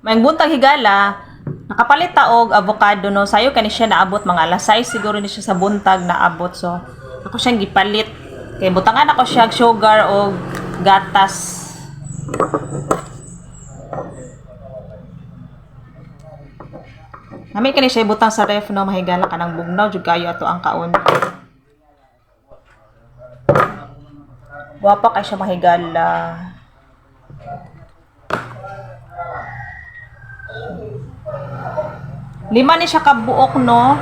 May buntag higala, nakapalit ta og avocado no. Sayo kani siya naabot mga alas 6 siguro ni siya sa buntag naabot. So ako siyang gipalit. Kay butangan ako siya sugar og gatas. Nami kani siya butang sa ref no, mahigala kanang bugnaw jud kayo ato ang kaon. Wapa kay siya mahigala. Lima ni siya kabuok no.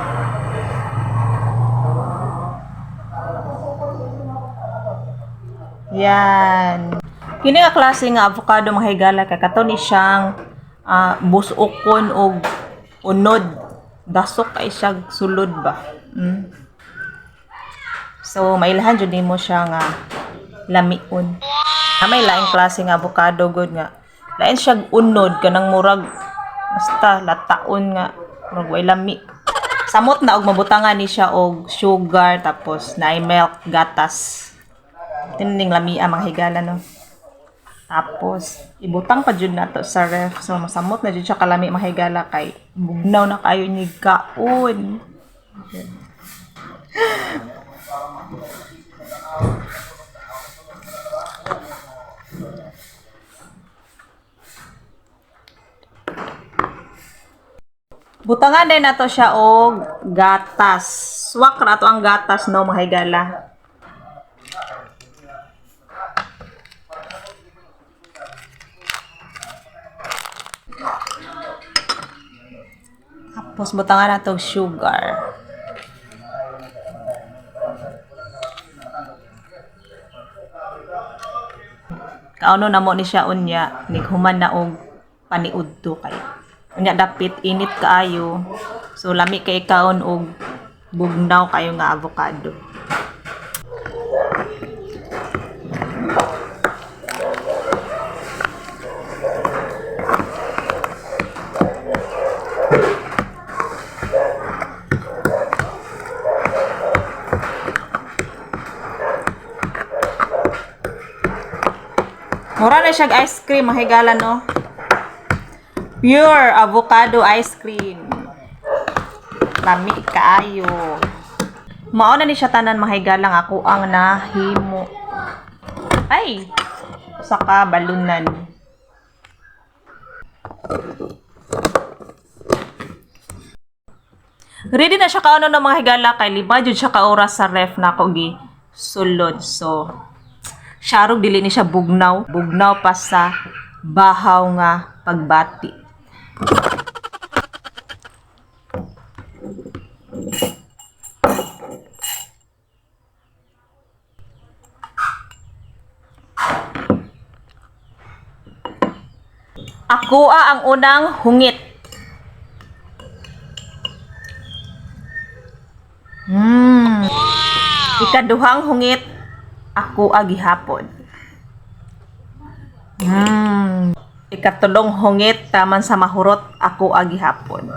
Yan. Kini nga klase nga avocado mahigala kay kato ni siyang busokon og unod. Dasok kay siya sulod ba. So mailahan jud nimo siya nga lamion. May laing klase nga avocado good nga. Lain siya unod kanang murag basta lataon nga murag way lami. Samot na og mabutangan ni siya og sugar tapos naay milk gatas. Tining lami ang mga higala no. Tapos ibutang pa jud nato sa ref. So masamot na jud siya kalami mga higala kay bugnaw na kayo ni kaon. Okay. Butangan din nato siya og gatas. Swak ra to ang gatas no mga higala. Tapos butangan nato og sugar. Kauno na mo ni siya unya, nighuman na og paniudto kay. Unya dapit init kaayo. So lami kay kaon og bugnaw kayo nga avocado. Mura na siya ice cream, mahigala no. Pure avocado ice cream. Lami kaayo. Mao na ni siya tanan mahigala nga ako ang nahimo. Ay, saka balunan. Ready na siya kaano ng mga higala kay lima jud siya ka oras sa ref na ko gi sulod. So syarog dili ni siya bugnaw. Bugnaw pa sa bahaw nga pagbati. Ako ang unang hungit. Ikaduhang hungit, ako agihapon. Ikatulong hungit taman sa mahurot, ako agihapon.